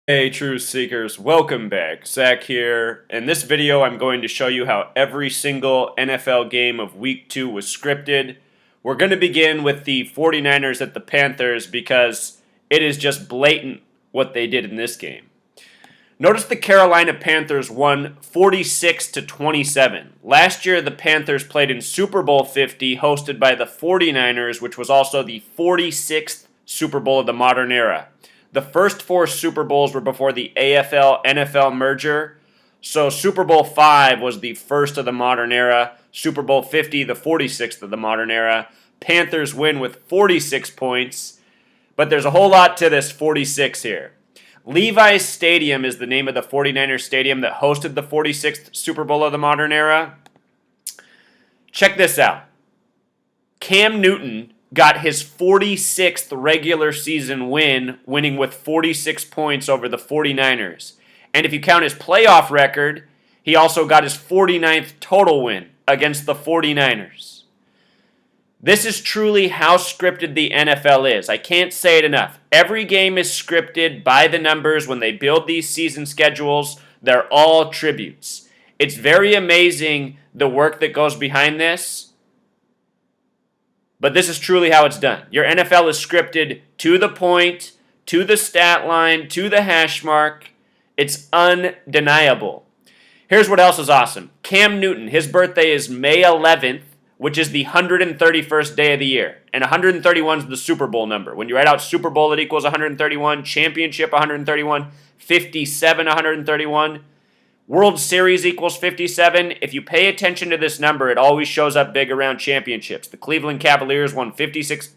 Hey Truth Seekers, welcome back. Zach here. In this video I'm going to show you how every single NFL game of week 2 was scripted. We're going to begin with the 49ers at the Panthers because it is just blatant what they did in this game. Notice the Carolina Panthers won 46-27. Last year the Panthers played in Super Bowl 50 hosted by the 49ers, which was also the 46th Super Bowl of the modern era. The first 4 Super Bowls were before the AFL-NFL merger, so Super Bowl 5 was the first of the modern era, Super Bowl 50 the 46th of the modern era. Panthers win with 46 points, but there's a whole lot to this 46 here. Levi's Stadium is the name of the 49ers stadium that hosted the 46th Super Bowl of the modern era. Check this out. Cam Newton got his 46th regular season win, winning with 46 points over the 49ers. And if you count his playoff record, he also got his 49th total win against the 49ers. This is truly how scripted the NFL is. I can't say it enough. Every game is scripted by the numbers. When they build these season schedules, they're all tributes. It's very amazing the work that goes behind this. But this is truly how it's done. Your NFL is scripted to the point, to the stat line, to the hash mark. It's undeniable. Here's what else is awesome. Cam Newton, his birthday is May 11th, which is the 131st day of the year. And 131 is the Super Bowl number. When you write out Super Bowl, it equals 131. Championship, 131. 57, 131. World Series equals 57. If you pay attention to this number, it always shows up big around championships. The Cleveland Cavaliers won 57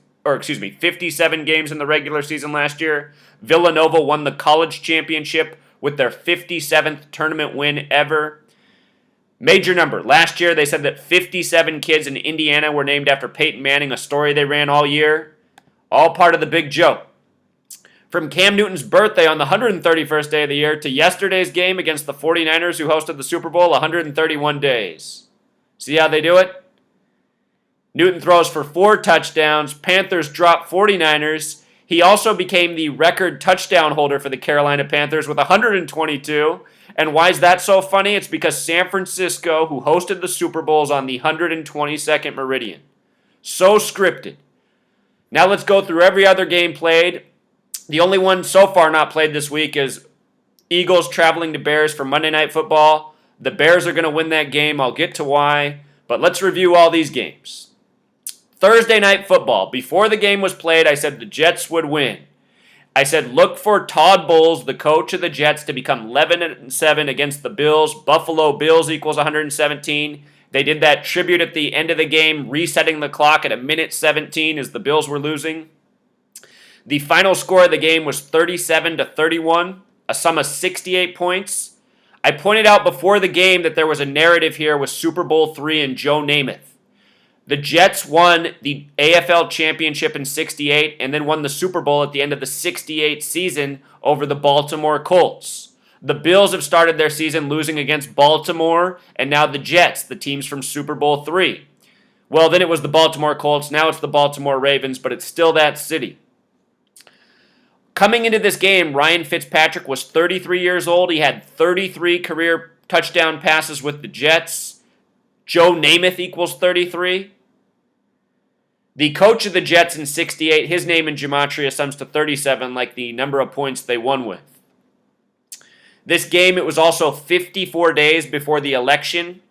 games in the regular season last year. Villanova won the college championship with their 57th tournament win ever. Major number. Last year, they said that 57 kids in Indiana were named after Peyton Manning, a story they ran all year. All part of the big joke. From Cam Newton's birthday on the 131st day of the year to yesterday's game against the 49ers who hosted the Super Bowl, 131 days. See how they do it? Newton throws for 4 touchdowns. Panthers drop 49ers. He also became the record touchdown holder for the Carolina Panthers with 122. And why is that so funny? It's because San Francisco, who hosted the Super Bowls on the 122nd meridian. So scripted. Now let's go through every other game played. The only one so far not played this week is Eagles traveling to Bears for Monday Night Football. The Bears are going to win that game. I'll get to why. But let's review all these games. Thursday Night Football. Before the game was played, I said the Jets would win. I said look for Todd Bowles, the coach of the Jets, to become 11-7 against the Bills. Buffalo Bills equals 117. They did that tribute at the end of the game, resetting the clock at a minute 17 as the Bills were losing. The final score of the game was 37-31, a sum of 68 points. I pointed out before the game that there was a narrative here with Super Bowl III and Joe Namath. The Jets won the AFL championship in 68 and then won the Super Bowl at the end of the 68 season over the Baltimore Colts. The Bills have started their season losing against Baltimore, and now the Jets, the teams from Super Bowl III. Well, then it was the Baltimore Colts, now it's the Baltimore Ravens, but it's still that city. Coming into this game, Ryan Fitzpatrick was 33 years old. He had 33 career touchdown passes with the Jets. Joe Namath equals 33. The coach of the Jets in 68, his name in gematria sums to 37, like the number of points they won with. This game, it was also 54 days before the election.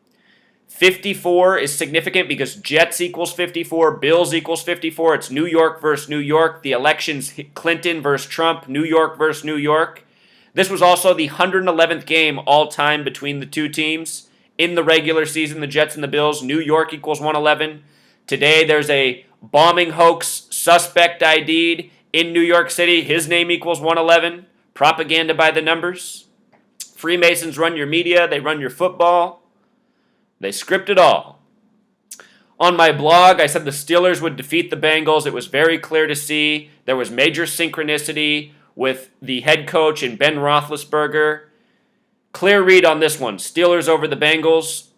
54 is significant because Jets equals 54, Bills equals 54. It's New York versus New York. The election's Clinton versus Trump, New York versus New York. This was also the 111th game all-time between the two teams. In the regular season, the Jets and the Bills, New York equals 111. Today, there's a bombing hoax suspect ID'd in New York City. His name equals 111. Propaganda by the numbers. Freemasons run your media. They run your football. They script it all. On my blog, I said the Steelers would defeat the Bengals. It was very clear to see. There was major synchronicity with the head coach and Ben Roethlisberger. Clear read on this one. Steelers over the Bengals.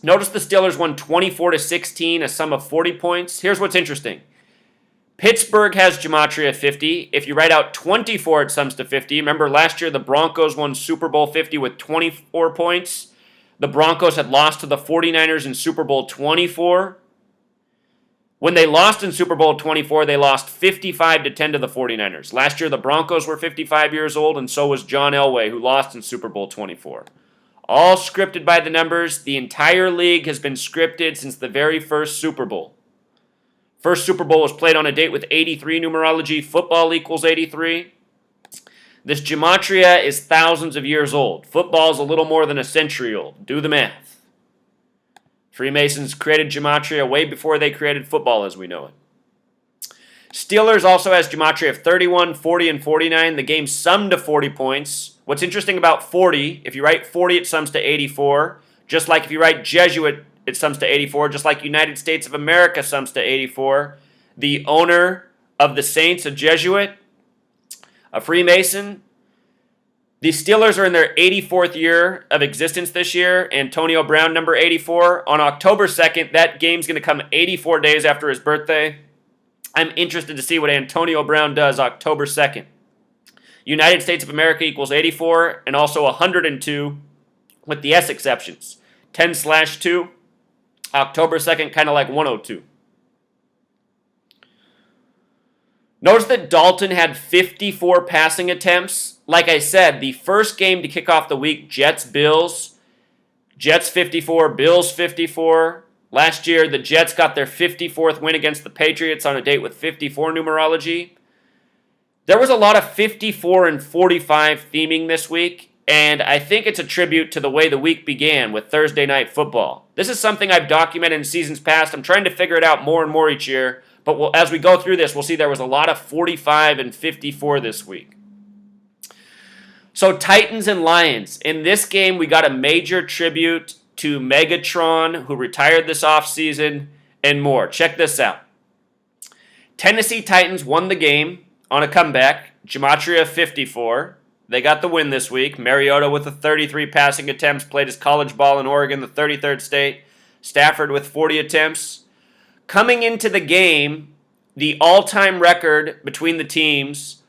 Notice the Steelers won 24-16, a sum of 40 points. Here's what's interesting. Pittsburgh has gematria 50. If you write out 24, it sums to 50. Remember last year the Broncos won Super Bowl 50 with 24 points. The Broncos had lost to the 49ers in Super Bowl 24. When they lost in Super Bowl 24, they lost 55-10 to the 49ers. Last year the Broncos were 55 years old, and so was John Elway, who lost in Super Bowl 24. All scripted by the numbers. The entire league has been scripted since the very first Super Bowl. First Super Bowl was played on a date with 83 numerology. Football equals 83. This gematria is thousands of years old. Football is a little more than a century old. Do the math. Freemasons created gematria way before they created football as we know it. Steelers also has gematria of 31, 40, and 49. The game summed to 40 points. What's interesting about 40, if you write 40, it sums to 84. Just like if you write Jesuit, it sums to 84. Just like United States of America sums to 84. The owner of the Saints, a Jesuit, a Freemason. The Steelers are in their 84th year of existence this year. Antonio Brown, number 84. On October 2nd, that game's going to come 84 days after his birthday. I'm interested to see what Antonio Brown does October 2nd. United States of America equals 84 and also 102 with the S exceptions. 10/2. October 2nd, kind of like 102. Notice that Dalton had 54 passing attempts. Like I said, the first game to kick off the week, Jets-Bills. Jets 54, Bills 54. Last year, the Jets got their 54th win against the Patriots on a date with 54 numerology. There was a lot of 54 and 45 theming this week. And I think it's a tribute to the way the week began with Thursday Night Football. This is something I've documented in seasons past. I'm trying to figure it out more and more each year. But as we go through this, we'll see there was a lot of 45 and 54 this week. So Titans and Lions. In this game, we got a major tribute to Megatron, who retired this offseason, and more. Check this out. Tennessee Titans won the game on a comeback. Gematria 54. They got the win this week. Mariota with the 33 passing attempts, played his college ball in Oregon, the 33rd state. Stafford with 40 attempts. Coming into the game, the all-time record between the teams,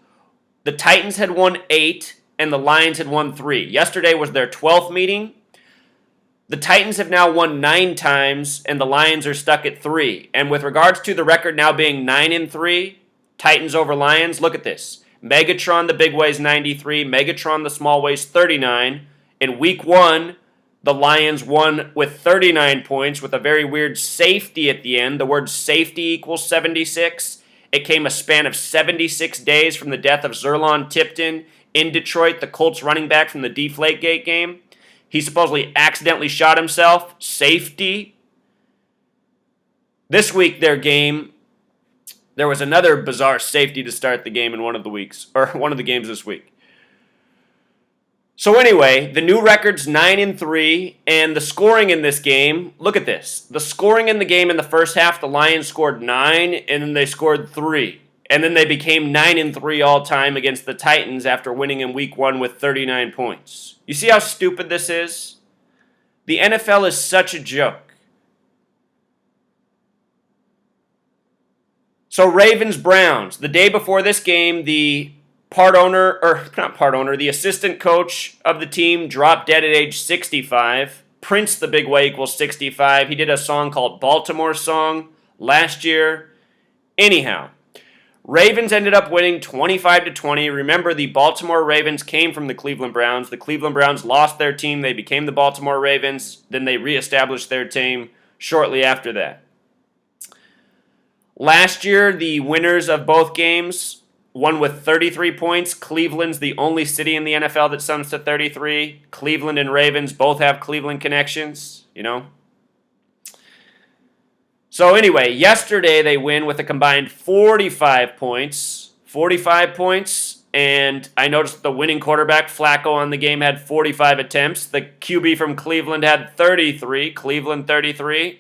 the Titans had won 8 and the Lions had won 3. Yesterday was their 12th meeting. The Titans have now won 9 times and the Lions are stuck at 3. And with regards to the record now being 9-3, Titans over Lions, look at this. Megatron, the big weighs 93. Megatron, the small weighs 39. In week 1, the Lions won with 39 points with a very weird safety at the end. The word safety equals 76. It came a span of 76 days from the death of Zerlon Tipton in Detroit, the Colts running back from the Deflategate game. He supposedly accidentally shot himself. Safety. This week, their game, there was another bizarre safety to start the game in one of the weeks, or one of the games this week. So anyway, the new record's 9-3, and the scoring in this game, look at this. The scoring in the game in the first half, the Lions scored 9, and then they scored 3. And then they became 9-3 all time against the Titans after winning in week 1 with 39 points. You see how stupid this is? The NFL is such a joke. So Ravens-Browns. The day before this game, the the assistant coach of the team dropped dead at age 65. Prince, the big way, equals 65. He did a song called Baltimore Song last year. Anyhow, Ravens ended up winning 25-20. Remember, the Baltimore Ravens came from the Cleveland Browns. The Cleveland Browns lost their team. They became the Baltimore Ravens. Then they reestablished their team shortly after that. Last year, the winners of both games won with 33 points. Cleveland's the only city in the NFL that sums to 33. Cleveland and Ravens both have Cleveland connections, you know. So anyway, yesterday they win with a combined 45 points. 45 points, and I noticed the winning quarterback, Flacco, on the game had 45 attempts. The QB from Cleveland had 33. Cleveland 33.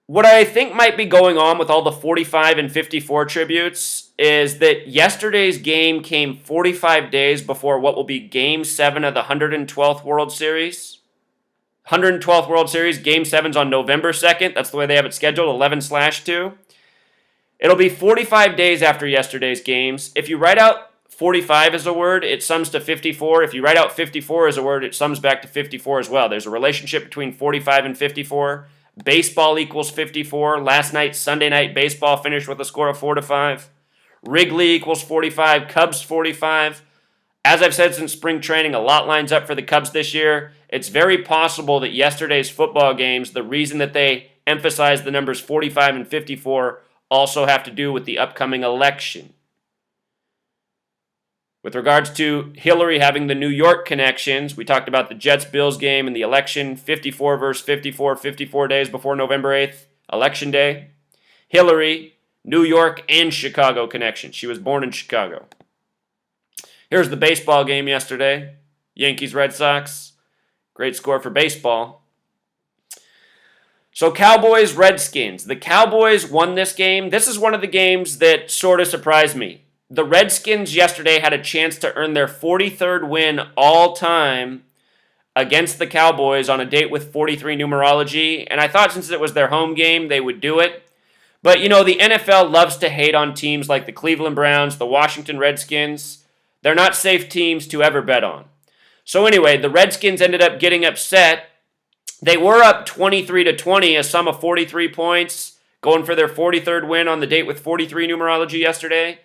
What I think might be going on with all the 45 and 54 tributes is that yesterday's game came 45 days before what will be Game 7 of the 112th World Series. 112th World Series, Game 7's on November 2nd. That's the way they have it scheduled, 11/2. It'll be 45 days after yesterday's games. If you write out 45 as a word, it sums to 54. If you write out 54 as a word, it sums back to 54 as well. There's a relationship between 45 and 54. Baseball equals 54. Last night, Sunday night baseball finished with a score of 4-5. Wrigley equals 45. Cubs 45. As I've said since spring training, a lot lines up for the Cubs this year. It's very possible that yesterday's football games, the reason that they emphasized the numbers 45 and 54, also have to do with the upcoming election. With regards to Hillary having the New York connections, we talked about the Jets-Bills game and the election, 54 versus 54, 54 days before November 8th, election day. Hillary, New York, and Chicago connection. She was born in Chicago. Here's the baseball game yesterday. Yankees-Red Sox. Great score for baseball. So Cowboys-Redskins. The Cowboys won this game. This is one of the games that sort of surprised me. The Redskins yesterday had a chance to earn their 43rd win all-time against the Cowboys on a date with 43 numerology, and I thought since it was their home game, they would do it. But, you know, the NFL loves to hate on teams like the Cleveland Browns, the Washington Redskins. They're not safe teams to ever bet on. So anyway, the Redskins ended up getting upset. They were up 23-20, a sum of 43 points, going for their 43rd win on the date with 43 numerology yesterday.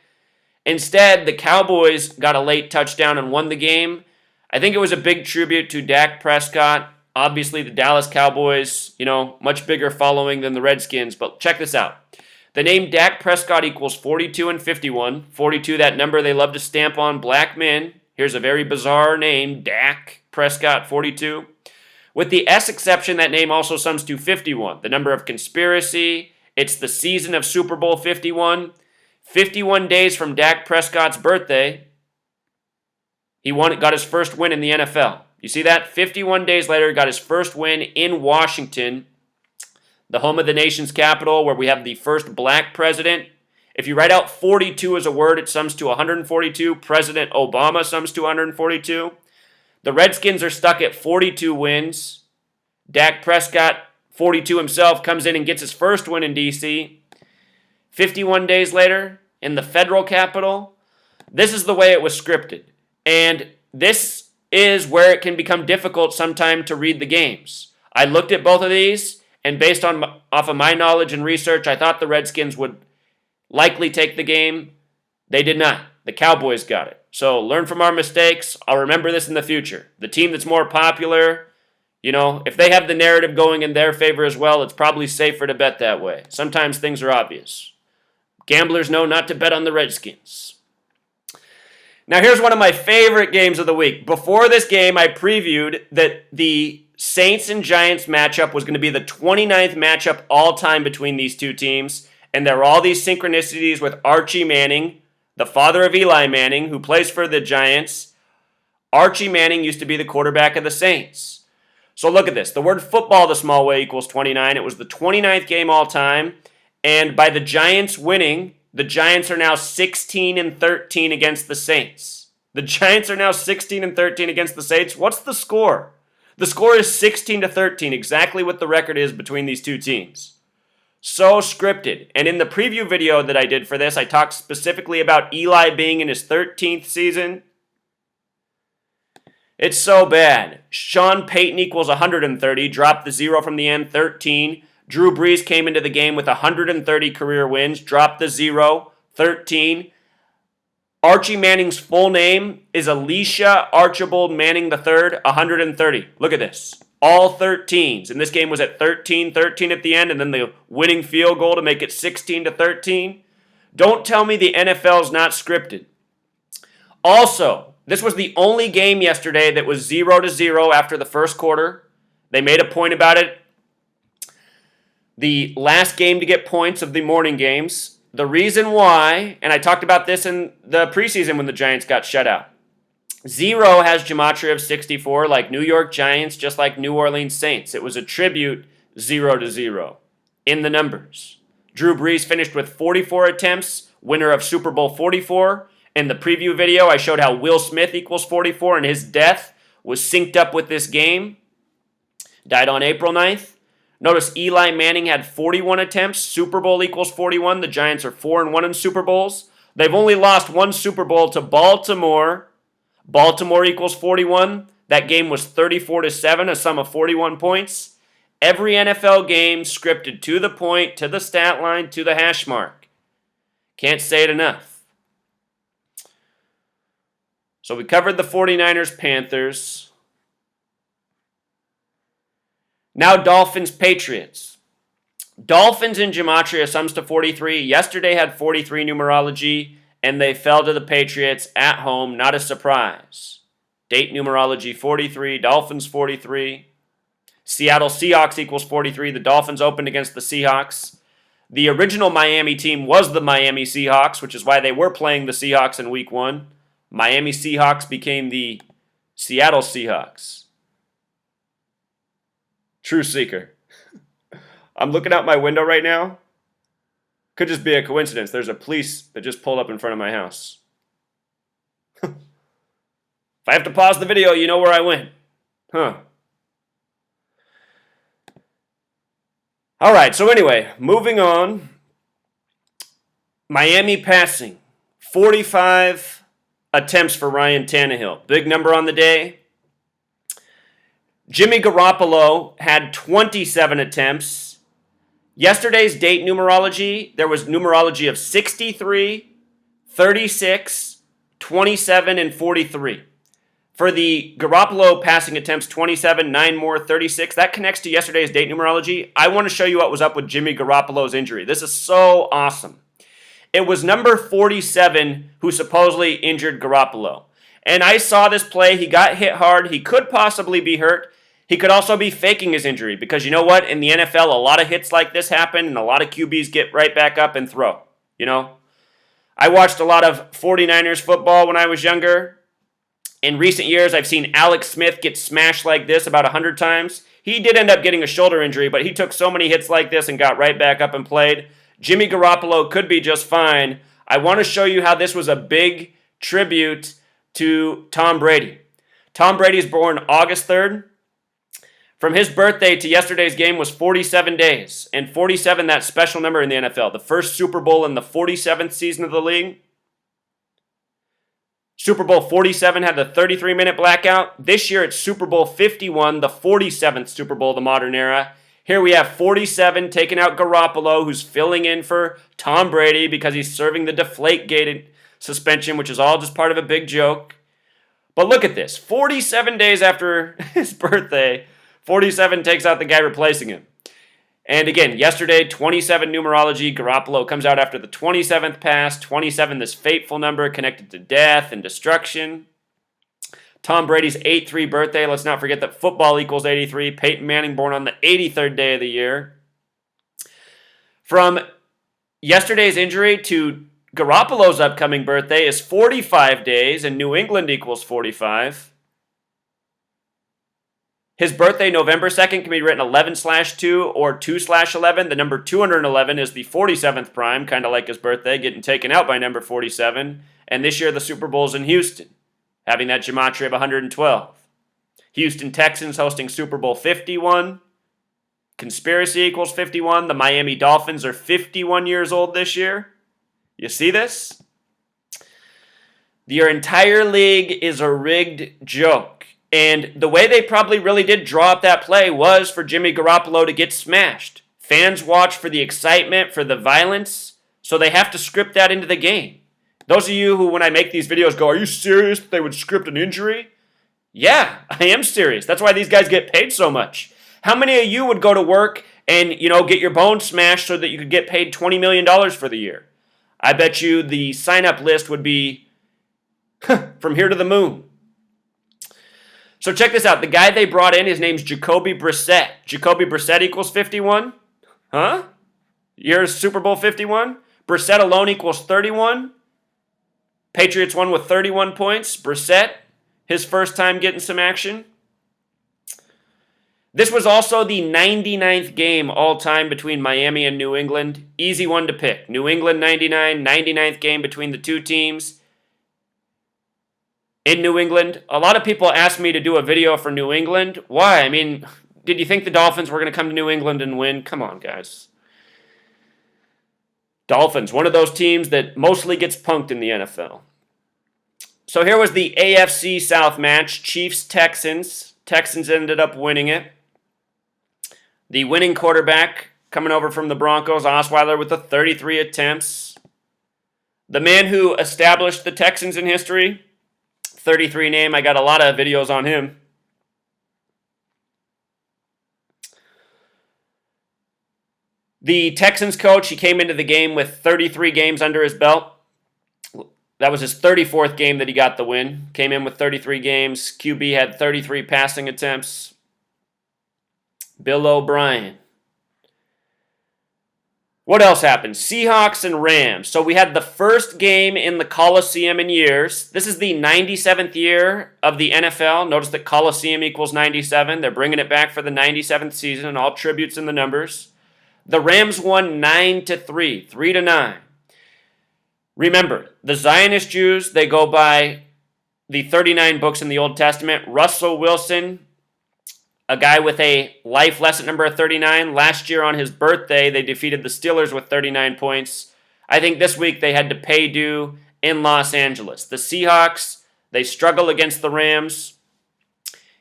Instead, the Cowboys got a late touchdown and won the game. I think it was a big tribute to Dak Prescott. Obviously, the Dallas Cowboys, much bigger following than the Redskins. But check this out. The name Dak Prescott equals 42 and 51. 42, that number they love to stamp on black men. Here's a very bizarre name, Dak Prescott, 42. With the S exception, that name also sums to 51, the number of conspiracy. It's the season of Super Bowl 51. 51 days from Dak Prescott's birthday, he got his first win in the NFL. You see that? 51 days later, got his first win in Washington, the home of the nation's capital, where we have the first black president. If you write out 42 as a word, it sums to 142. President Obama sums to 142. The Redskins are stuck at 42 wins. Dak Prescott, 42 himself, comes in and gets his first win in D.C. 51 days later, in the federal capital, this is the way it was scripted. And this is where it can become difficult sometime to read the games. I looked at both of these, and based off of my knowledge and research, I thought the Redskins would likely take the game. They did not. The Cowboys got it. So learn from our mistakes. I'll remember this in the future. The team that's more popular, if they have the narrative going in their favor as well, it's probably safer to bet that way. Sometimes things are obvious. Gamblers know not to bet on the Redskins. Now here's one of my favorite games of the week. Before this game, I previewed that the Saints and Giants matchup was going to be the 29th matchup all time between these two teams. And there are all these synchronicities with Archie Manning, the father of Eli Manning, who plays for the Giants. Archie Manning used to be the quarterback of the Saints. So look at this. The word football the small way equals 29. It was the 29th game all time. And by the Giants winning, the Giants are now 16-13 against the Saints. The Giants are now 16-13 against the Saints. What's the score? The score is 16-13, exactly what the record is between these two teams. So scripted. And in the preview video that I did for this, I talked specifically about Eli being in his 13th season. It's so bad. Sean Payton equals 130, dropped the 0 from the end, 13. Drew Brees came into the game with 130 career wins, dropped the 0, 13. Archie Manning's full name is Alicia Archibald Manning III, 130. Look at this. All 13s. And this game was at 13-13 at the end, and then the winning field goal to make it 16-13. Don't tell me the NFL's not scripted. Also, this was the only game yesterday that was 0-0 after the first quarter. They made a point about it. The last game to get points of the morning games. The reason why, and I talked about this in the preseason when the Giants got shut out. 0 has gematria of 64, like New York Giants, just like New Orleans Saints. It was a tribute 0-0 in the numbers. Drew Brees finished with 44 attempts, winner of Super Bowl 44. In the preview video, I showed how Will Smith equals 44, and his death was synced up with this game. Died on April 9th. Notice Eli Manning had 41 attempts. Super Bowl equals 41. The Giants are 4-1 in Super Bowls. They've only lost one Super Bowl to Baltimore. Baltimore equals 41. That game was 34-7, a sum of 41 points. Every NFL game scripted to the point, to the stat line, to the hash mark. Can't say it enough. So we covered the 49ers, Panthers. Now Dolphins, Patriots. Dolphins in Gematria sums to 43. Yesterday had 43 numerology, and they fell to the Patriots at home. Not a surprise. Date numerology 43, Dolphins 43. Seattle Seahawks equals 43. The Dolphins opened against the Seahawks. The original Miami team was the Miami Seahawks, which is why they were playing the Seahawks in Week 1. Miami Seahawks became the Seattle Seahawks. True seeker. I'm looking out my window right now. Could just be a coincidence. There's a police that just pulled up in front of my house. If I have to pause the video, you know where I went. Huh. All right, so anyway, moving on. Miami passing. 45 attempts for Ryan Tannehill. Big number on the day. Jimmy Garoppolo had 27 attempts. Yesterday's date numerology, there was numerology of 63, 36, 27, and 43. For the Garoppolo passing attempts, 27, 9 more, 36. That connects to yesterday's date numerology. I want to show you what was up with Jimmy Garoppolo's injury. This is so awesome. It was number 47 who supposedly injured Garoppolo. And I saw this play. He got hit hard. He could possibly be hurt. He could also be faking his injury because you know what? In the NFL, a lot of hits like this happen and a lot of QBs get right back up and throw. You know? I watched a lot of 49ers football when I was younger. In recent years, I've seen Alex Smith get smashed like this about 100 times. He did end up getting a shoulder injury, but he took so many hits like this and got right back up and played. Jimmy Garoppolo could be just fine. I want to show you how this was a big tribute to Tom Brady. Tom Brady's born August 3rd. From his birthday to yesterday's game was 47 days. And 47, that special number in the NFL. The first Super Bowl in the 47th season of the league. Super Bowl 47 had the 33-minute blackout. This year it's Super Bowl 51, the 47th Super Bowl of the modern era. Here we have 47 taking out Garoppolo, who's filling in for Tom Brady because he's serving the Deflategate suspension, which is all just part of a big joke. But look at this. 47 days after his birthday, 47 takes out the guy replacing him. And again, yesterday, 27 numerology. Garoppolo comes out after the 27th pass. 27, this fateful number connected to death and destruction. Tom Brady's 83 birthday. Let's not forget that football equals 83. Peyton Manning born on the 83rd day of the year. From yesterday's injury to Garoppolo's upcoming birthday is 45 days, and New England equals 45. His birthday, November 2nd, can be written 11/2 or 2/11. The number 211 is the 47th prime, kind of like his birthday, getting taken out by number 47. And this year, the Super Bowl's in Houston, having that gematria of 112. Houston Texans hosting Super Bowl 51. Conspiracy equals 51. The Miami Dolphins are 51 years old this year. You see this? Your entire league is a rigged joke. And the way they probably really did draw up that play was for Jimmy Garoppolo to get smashed. Fans watch for the excitement, for the violence, so they have to script that into the game. Those of you who, when I make these videos, go, "Are you serious that they would script an injury?" Yeah, I am serious. That's why these guys get paid so much. How many of you would go to work and, get your bones smashed so that you could get paid $20 million for the year? I bet you the sign-up list would be from here to the moon. So check this out. The guy they brought in, his name's Jacoby Brissett. Jacoby Brissett equals 51? Huh? Year's Super Bowl 51? Brissett alone equals 31? Patriots won with 31 points. Brissett, his first time getting some action. This was also the 99th game all-time between Miami and New England. Easy one to pick. New England 99, 99th game between the two teams. In New England, a lot of people ask me to do a video for New England. Why? I mean, Did you think the Dolphins were going to come to New England and win? Come on, guys. Dolphins, one of those teams that mostly gets punked in the NFL. So here was the AFC South match, Chiefs-Texans. Texans ended up winning it. The winning quarterback coming over from the Broncos, Osweiler, with the 33 attempts. The man who established the Texans in history, 33 name, I got a lot of videos on him. The Texans coach, he came into the game with 33 games under his belt. That was his 34th game that he got the win. Came in with 33 games. QB had 33 passing attempts. Bill O'Brien. What else happened? Seahawks and Rams. So we had the first game in the Coliseum in years. This is the 97th year of the NFL. Notice that Coliseum equals 97. They're bringing it back for the 97th season, and all tributes in the numbers. The Rams won 9-3, 3-9. Remember, the Zionist Jews, they go by the 39 books in the Old Testament. Russell Wilson, a guy with a life lesson number of 39. Last year on his birthday, they defeated the Steelers with 39 points. I think this week they had to pay due in Los Angeles. The Seahawks, they struggle against the Rams.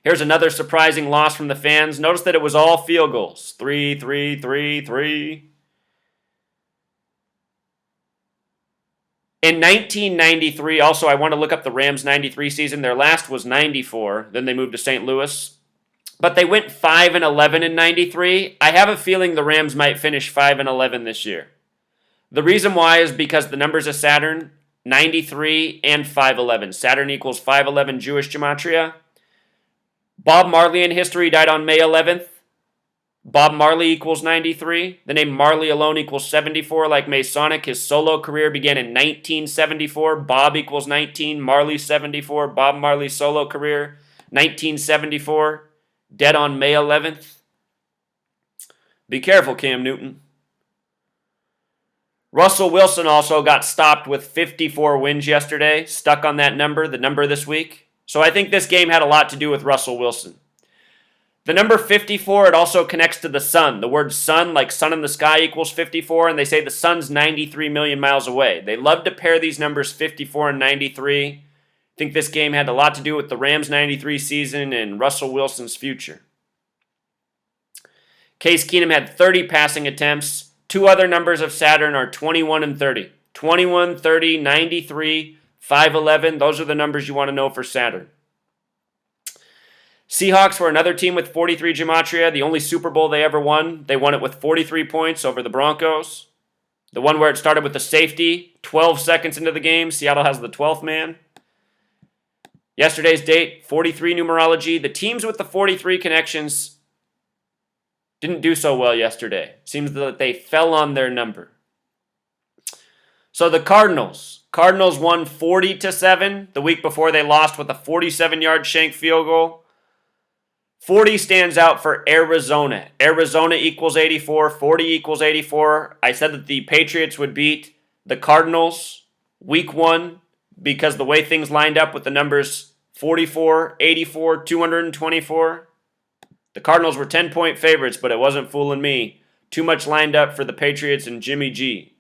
Here's another surprising loss from the fans. Notice that it was all field goals. 3, 3, 3, 3. In 1993, also, I want to look up the Rams' 93 season. Their last was 94. Then they moved to St. Louis. But they went 5-11 in 93. I have a feeling the Rams might finish 5-11 this year. The reason why is because the numbers of Saturn, 93 and 511. Saturn equals 511 Jewish gematria. Bob Marley in history died on May 11th. Bob Marley equals 93. The name Marley alone equals 74. Like Masonic, his solo career began in 1974. Bob equals 19. Marley 74. Bob Marley's solo career, 1974. Dead on May 11th. Be careful, Cam Newton. Russell Wilson also got stopped with 54 wins yesterday. Stuck on that number, the number this week. So I think this game had a lot to do with Russell Wilson. The number 54, it also connects to the sun. The word sun, like sun in the sky, equals 54, and they say the sun's 93 million miles away. They love to pair these numbers 54 and 93. I think this game had a lot to do with the Rams' 93 season and Russell Wilson's future. Case Keenum had 30 passing attempts. Two other numbers of Saturn are 21 and 30. 21, 30, 93, 511. Those are the numbers you want to know for Saturn. Seahawks were another team with 43 gematria, the only Super Bowl they ever won. They won it with 43 points over the Broncos. The one where it started with the safety, 12 seconds into the game. Seattle has the 12th man. Yesterday's date, 43 numerology. The teams with the 43 connections didn't do so well yesterday. Seems that they fell on their number. So the Cardinals won 40-7. The week before they lost with a 47-yard shank field goal. 40 stands out for Arizona. Arizona equals 84. 40 equals 84. I said that the Patriots would beat the Cardinals week 1 because the way things lined up with the numbers 44, 84, 224. The Cardinals were 10-point favorites, but it wasn't fooling me. Too much lined up for the Patriots and Jimmy G.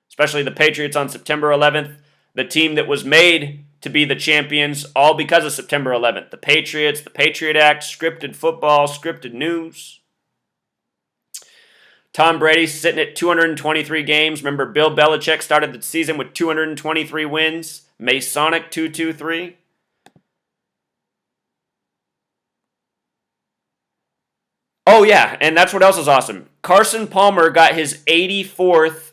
Especially the Patriots on September 11th, the team that was made to be the champions, all because of September 11th. The Patriots, the Patriot Act, scripted football, scripted news. Tom Brady sitting at 223 games. Remember, Bill Belichick started the season with 223 wins. Masonic 223. Oh yeah, and that's what else is awesome. Carson Palmer got his 84th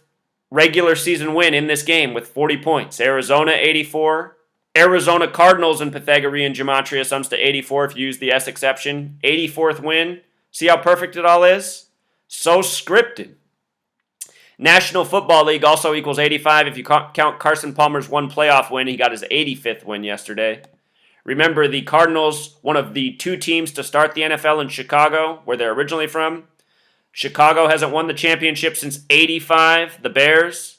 regular season win in this game with 40 points. Arizona 84. Arizona Cardinals in Pythagorean gematria sums to 84 if you use the S exception. 84th win. See how perfect it all is? So scripted. National Football League also equals 85 if you count Carson Palmer's one playoff win. He got his 85th win yesterday. Remember, the Cardinals, one of the two teams to start the NFL in Chicago, where they're originally from. Chicago hasn't won the championship since 85. The Bears.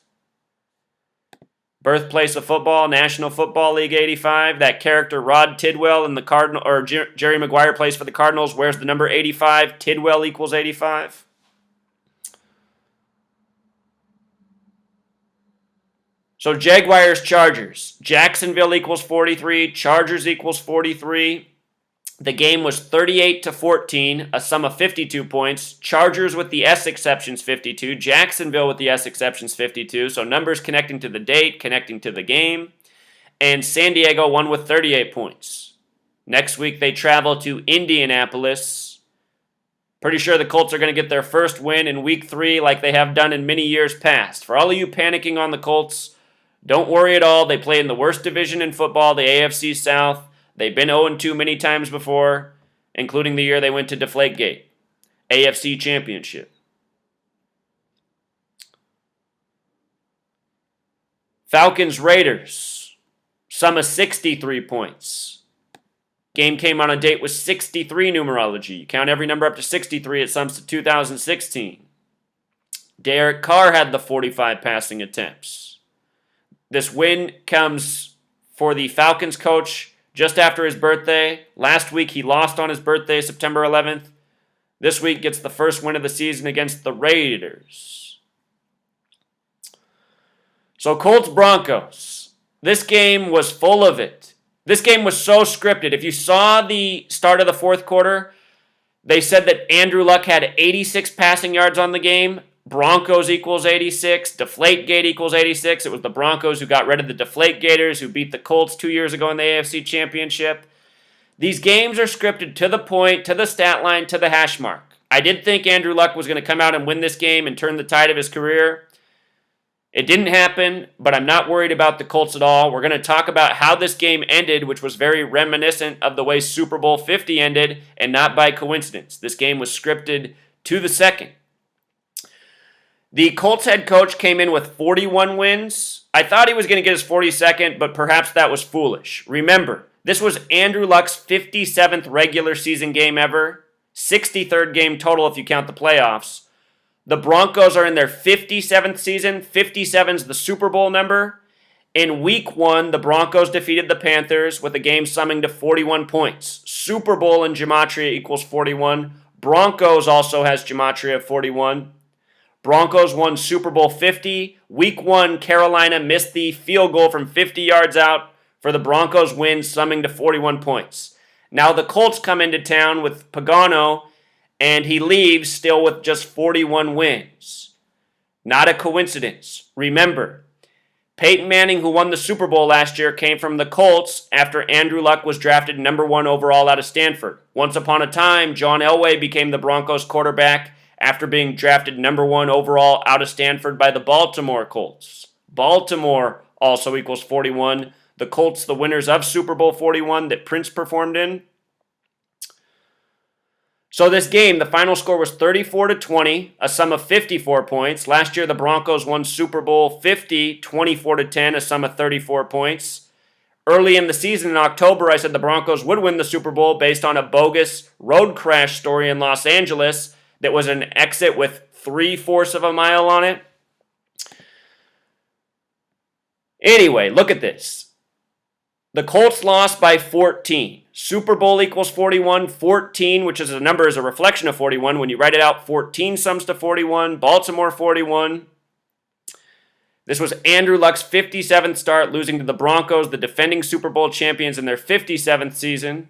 Birthplace of football, National Football League 85. That character Rod Tidwell in the Cardinal, or Jerry Maguire plays for the Cardinals, wears the number 85. Tidwell equals 85. So Jaguars, Chargers. Jacksonville equals 43. Chargers equals 43. The game was 38-14, a sum of 52 points. Chargers with the S exceptions 52. Jacksonville with the S exceptions 52. So numbers connecting to the date, connecting to the game. And San Diego won with 38 points. Next week they travel to Indianapolis. Pretty sure the Colts are going to get their first win in week 3 like they have done in many years past. For all of you panicking on the Colts, don't worry at all. They play in the worst division in football, the AFC South. They've been 0-2 many times before, including the year they went to Deflategate. AFC Championship. Falcons, Raiders. Sum of 63 points. Game came on a date with 63 numerology. You count every number up to 63, it sums to 2016. Derek Carr had the 45 passing attempts. This win comes for the Falcons coach just after his birthday. Last week he lost on his birthday, September 11th. This week gets the first win of the season against the Raiders. So Colts Broncos. This game was full of it. This game was so scripted. If you saw the start of the fourth quarter, they said that Andrew Luck had 86 passing yards on the game. Broncos equals 86. Deflategate equals 86. It was the Broncos who got rid of the Deflategators, who beat the Colts 2 years ago in the AFC Championship. These games are scripted to the point, to the stat line, to the hash mark. I did think Andrew Luck was going to come out and win this game and turn the tide of his career. It didn't happen, but I'm not worried about the Colts at all. We're going to talk about how this game ended, which was very reminiscent of the way Super Bowl 50 ended, and not by coincidence. This game was scripted to the second. The Colts head coach came in with 41 wins. I thought he was going to get his 42nd, but perhaps that was foolish. Remember, this was Andrew Luck's 57th regular season game ever, 63rd game total if you count the playoffs. The Broncos are in their 57th season. 57's the Super Bowl number. In week 1, the Broncos defeated the Panthers with a game summing to 41 points. Super Bowl in gematria equals 41. Broncos also has gematria of 41. Broncos won Super Bowl 50. Week 1, Carolina missed the field goal from 50 yards out for the Broncos win, summing to 41 points. Now the Colts come into town with Pagano, and he leaves still with just 41 wins. Not a coincidence. Remember, Peyton Manning, who won the Super Bowl last year, came from the Colts after Andrew Luck was drafted number 1 overall out of Stanford. Once upon a time, John Elway became the Broncos quarterback after being drafted number 1 overall out of Stanford by the Baltimore Colts. Baltimore also equals 41. The Colts, the winners of Super Bowl 41 that Prince performed in. So this game, the final score was 34-20, a sum of 54 points. Last year, the Broncos won Super Bowl 50, 24-10, a sum of 34 points. Early in the season in October, I said the Broncos would win the Super Bowl based on a bogus road crash story in Los Angeles that was an exit with 3/4 of a mile on it. Anyway, look at this. The Colts lost by 14. Super Bowl equals 41. 14, which is a number, is a reflection of 41. When you write it out, 14 sums to 41. Baltimore 41. This was Andrew Luck's 57th start, losing to the Broncos, the defending Super Bowl champions in their 57th season.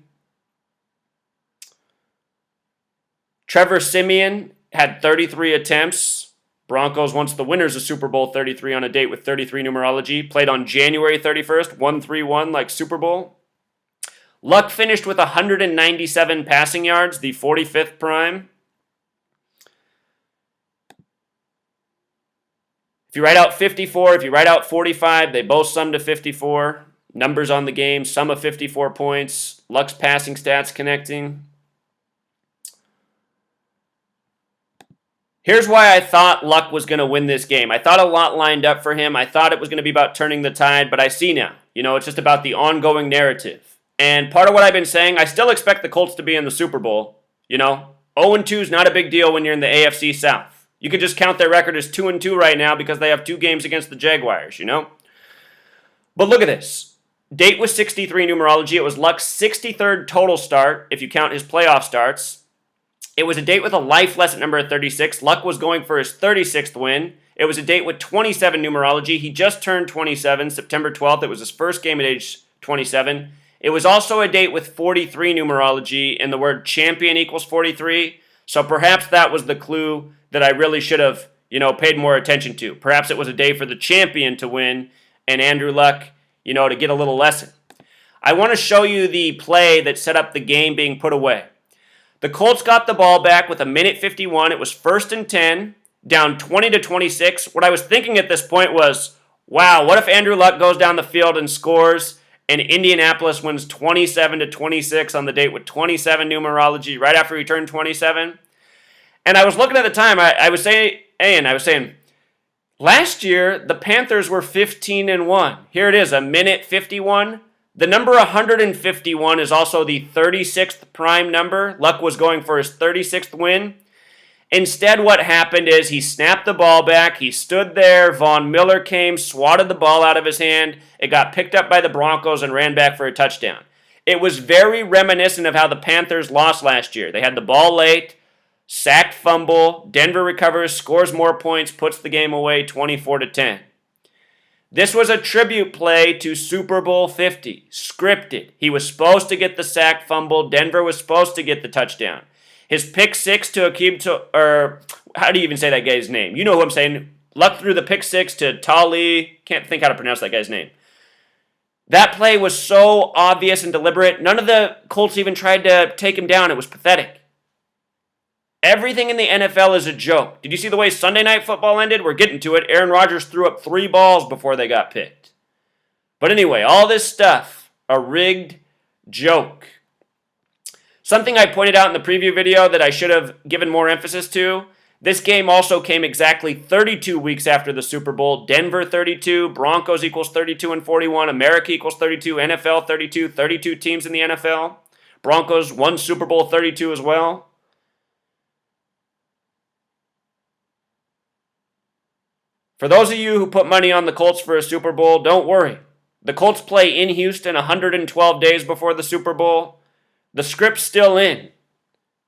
Trevor Siemian had 33 attempts. Broncos, once the winners of Super Bowl 33 on a date with 33 numerology, played on January 31st, 1-3-1 like Super Bowl. Luck finished with 197 passing yards, the 45th prime. If you write out 54, if you write out 45, they both sum to 54. Numbers on the game, sum of 54 points. Luck's passing stats connecting. Here's why I thought Luck was going to win this game. I thought a lot lined up for him. I thought it was going to be about turning the tide, but I see now. It's just about the ongoing narrative. And part of what I've been saying, I still expect the Colts to be in the Super Bowl. 0-2 is not a big deal when you're in the AFC South. You could just count their record as 2-2 right now because they have 2 games against the Jaguars, But look at this. Date was 63 numerology. It was Luck's 63rd total start, if you count his playoff starts. It was a date with a life lesson number of 36. Luck was going for his 36th win. It was a date with 27 numerology. He just turned 27, September 12th. It was his first game at age 27. It was also a date with 43 numerology, and the word champion equals 43. So perhaps that was the clue that I really should have, paid more attention to. Perhaps it was a day for the champion to win and Andrew Luck, to get a little lesson. I want to show you the play that set up the game being put away. The Colts got the ball back with 1:51. It was 1st and 10, down 20-26. What I was thinking at this point was, wow, what if Andrew Luck goes down the field and scores and Indianapolis wins 27-26 on the date with 27 numerology right after he turned 27? And I was looking at the time, I was saying, last year the Panthers were 15-1. Here it is, 1:51. The number 151 is also the 36th prime number. Luck was going for his 36th win. Instead, what happened is he snapped the ball back. He stood there. Von Miller came, swatted the ball out of his hand. It got picked up by the Broncos and ran back for a touchdown. It was very reminiscent of how the Panthers lost last year. They had the ball late, sacked fumble. Denver recovers, scores more points, puts the game away 24-10. This was a tribute play to Super Bowl 50, scripted. He was supposed to get the sack fumble. Denver was supposed to get the touchdown. His pick six to how do you even say that guy's name? You know who I'm saying. Luck threw the pick six to Tali. Can't think how to pronounce that guy's name. That play was so obvious and deliberate. None of the Colts even tried to take him down. It was pathetic. Everything in the NFL is a joke. Did you see the way Sunday Night Football ended? We're getting to it. Aaron Rodgers threw up 3 balls before they got picked. But anyway, all this stuff, a rigged joke. Something I pointed out in the preview video that I should have given more emphasis to, this game also came exactly 32 weeks after the Super Bowl. Denver 32, Broncos equals 32 and 41, America equals 32, NFL 32, 32 teams in the NFL. Broncos won Super Bowl 32 as well. For those of you who put money on the Colts for a Super Bowl, don't worry. The Colts play in Houston 112 days before the Super Bowl. The script's still in.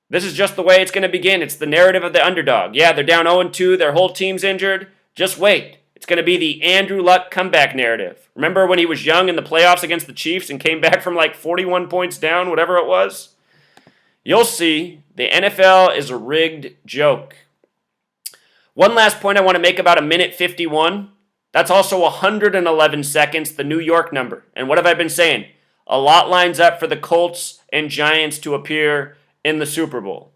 This is just the way it's going to begin. It's the narrative of the underdog. Yeah, they're down 0-2. Their whole team's injured. Just wait. It's going to be the Andrew Luck comeback narrative. Remember when he was young in the playoffs against the Chiefs and came back from like 41 points down, whatever it was? You'll see. The NFL is a rigged joke. One last point I want to make about 1:51. That's also 111 seconds, the New York number. And what have I been saying? A lot lines up for the Colts and Giants to appear in the Super Bowl.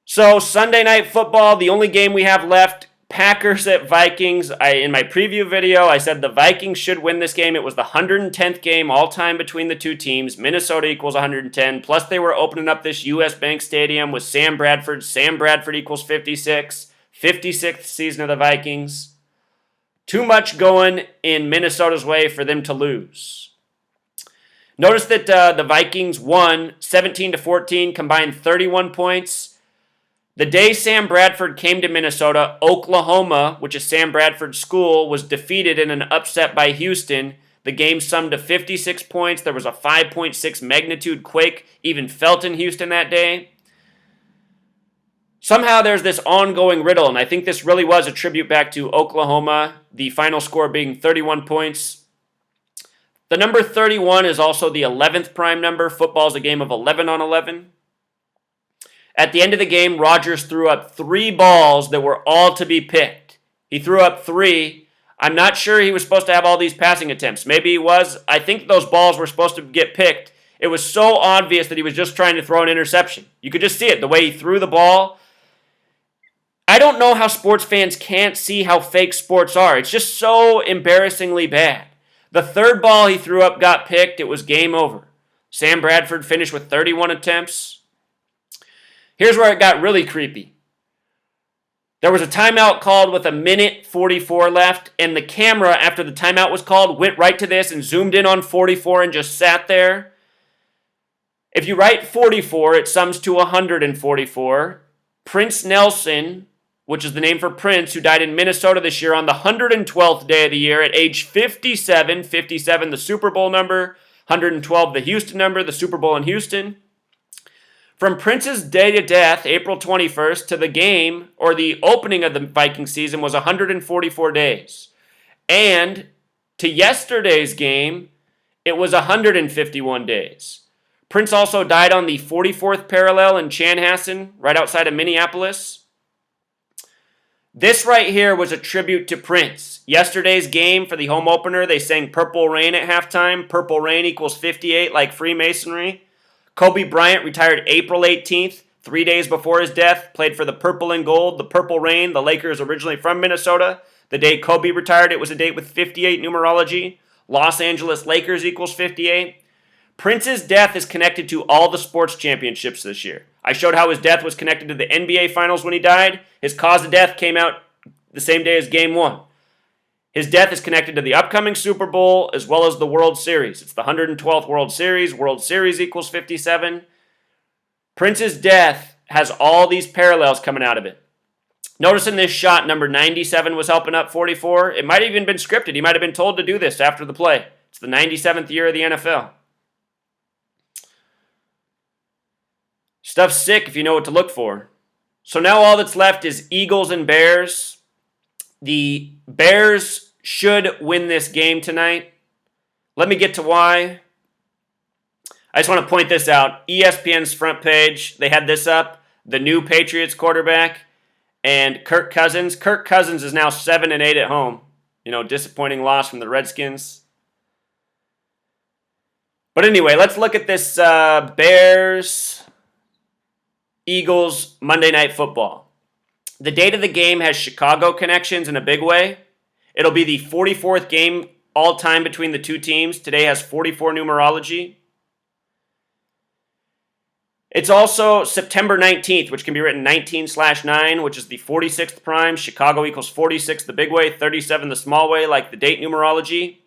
So Sunday Night Football, the only game we have left, Packers at Vikings. In my preview video, I said the Vikings should win this game. It was the 110th game all time between the two teams. Minnesota equals 110. Plus they were opening up this U.S. Bank Stadium with Sam Bradford. Sam Bradford equals 56. 56th season of the Vikings. Too much going in Minnesota's way for them to lose. Notice that the Vikings won 17-14, combined 31 points. The day Sam Bradford came to Minnesota, Oklahoma, which is Sam Bradford's school, was defeated in an upset by Houston. The game summed to 56 points. There was a 5.6 magnitude quake even felt in Houston that day. Somehow there's this ongoing riddle, and I think this really was a tribute back to Oklahoma, the final score being 31 points. The number 31 is also the 11th prime number. Football is a game of 11 on 11. At the end of the game, Rodgers threw up 3 balls that were all to be picked. He threw up 3. I'm not sure he was supposed to have all these passing attempts. Maybe he was. I think those balls were supposed to get picked. It was so obvious that he was just trying to throw an interception. You could just see it, the way he threw the ball. I don't know how sports fans can't see how fake sports are. It's just so embarrassingly bad. The 3rd ball he threw up got picked. It was game over. Sam Bradford finished with 31 attempts. Here's where it got really creepy. There was a timeout called with 1:44 left, and the camera, after the timeout was called, went right to this and zoomed in on 44 and just sat there. If you write 44, it sums to 144. Prince Nelson which is the name for Prince, who died in Minnesota this year on the 112th day of the year at age 57. 57, the Super Bowl number. 112, the Houston number, the Super Bowl in Houston. From Prince's day to death, April 21st, to the game, or the opening of the Viking season, was 144 days. And to yesterday's game, it was 151 days. Prince also died on the 44th parallel in Chanhassen, right outside of Minneapolis. This right here was a tribute to Prince. Yesterday's game for the home opener, they sang Purple Rain at halftime. Purple Rain equals 58, like Freemasonry. Kobe Bryant retired April 18th, 3 days before his death, played for the Purple and Gold, the Purple Rain. The Lakers originally from Minnesota. The day Kobe retired, it was a date with 58 numerology. Los Angeles Lakers equals 58. Prince's death is connected to all the sports championships this year. I showed how his death was connected to the NBA Finals when he died. His cause of death came out the same day as Game 1. His death is connected to the upcoming Super Bowl as well as the World Series. It's the 112th World Series. World Series equals 57. Prince's death has all these parallels coming out of it. Notice in this shot, number 97 was helping up 44. It might have even been scripted. He might have been told to do this after the play. It's the 97th year of the NFL. Stuff's sick if you know what to look for. So now all that's left is Eagles and Bears. The Bears should win this game tonight. Let me get to why. I just want to point this out. ESPN's front page, they had this up. The new Patriots quarterback and Kirk Cousins. Kirk Cousins is now 7-8 at home. Disappointing loss from the Redskins. But anyway, let's look at this Bears Eagles Monday Night Football. The date of the game has Chicago connections in a big way. It'll be the 44th game all time between the two teams. Today has 44 numerology. It's also September 19th, which can be written 19/9, which is the 46th prime. Chicago equals 46, the big way, 37, the small way, like the date numerology.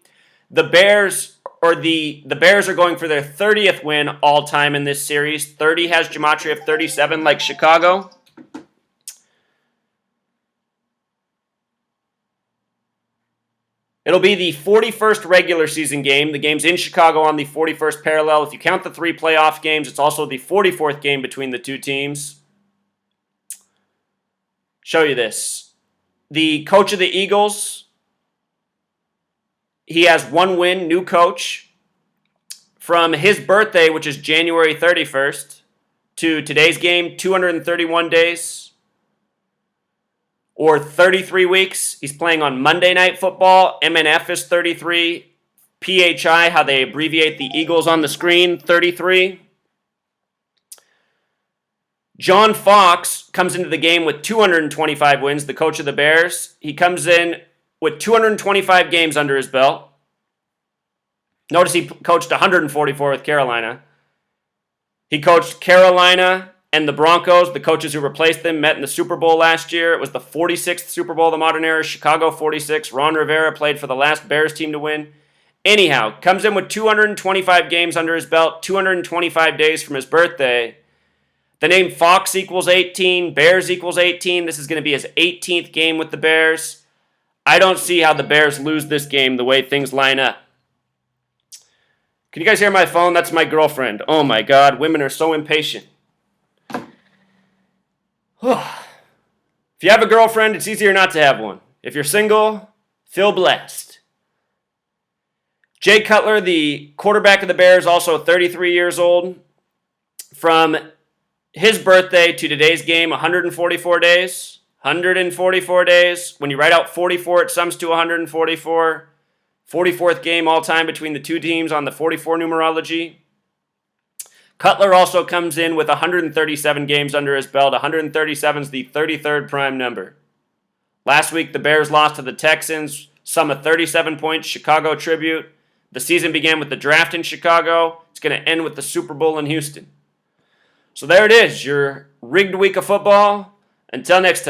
The Bears are going for their 30th win all time in this series. 30 has gematria of 37, like Chicago. It'll be the 41st regular season game. The game's in Chicago on the 41st parallel. If you count the 3 playoff games, it's also the 44th game between the two teams. Show you this. The coach of the Eagles, he has 1 win, new coach. From his birthday, which is January 31st, to today's game, 231 days. Or 33 weeks. He's playing on Monday Night Football. MNF is 33. PHI, how they abbreviate the Eagles on the screen, 33. John Fox comes into the game with 225 wins, the coach of the Bears. He comes in with 225 games under his belt. Notice he coached 144 with Carolina. He coached Carolina and the Broncos. The coaches who replaced them met in the Super Bowl last year. It was the 46th Super Bowl of the modern era. Chicago 46. Ron Rivera played for the last Bears team to win. Anyhow, comes in with 225 games under his belt, 225 days from his birthday. The name Fox equals 18, Bears equals 18. This is going to be his 18th game with the Bears. I don't see how the Bears lose this game the way things line up. Can you guys hear my phone? That's my girlfriend. Oh my God, women are so impatient. If you have a girlfriend, it's easier not to have one. If you're single, feel blessed. Jay Cutler, the quarterback of the Bears, also 33 years old. From his birthday to today's game, 144 days. 144 days. When you write out 44, it sums to 144. 44th game all time between the two teams on the 44 numerology. Cutler also comes in with 137 games under his belt. 137 is the 33rd prime number. Last week, the Bears lost to the Texans. Sum of 37 points, Chicago tribute. The season began with the draft in Chicago. It's going to end with the Super Bowl in Houston. So there it is, your rigged week of football. Until next time.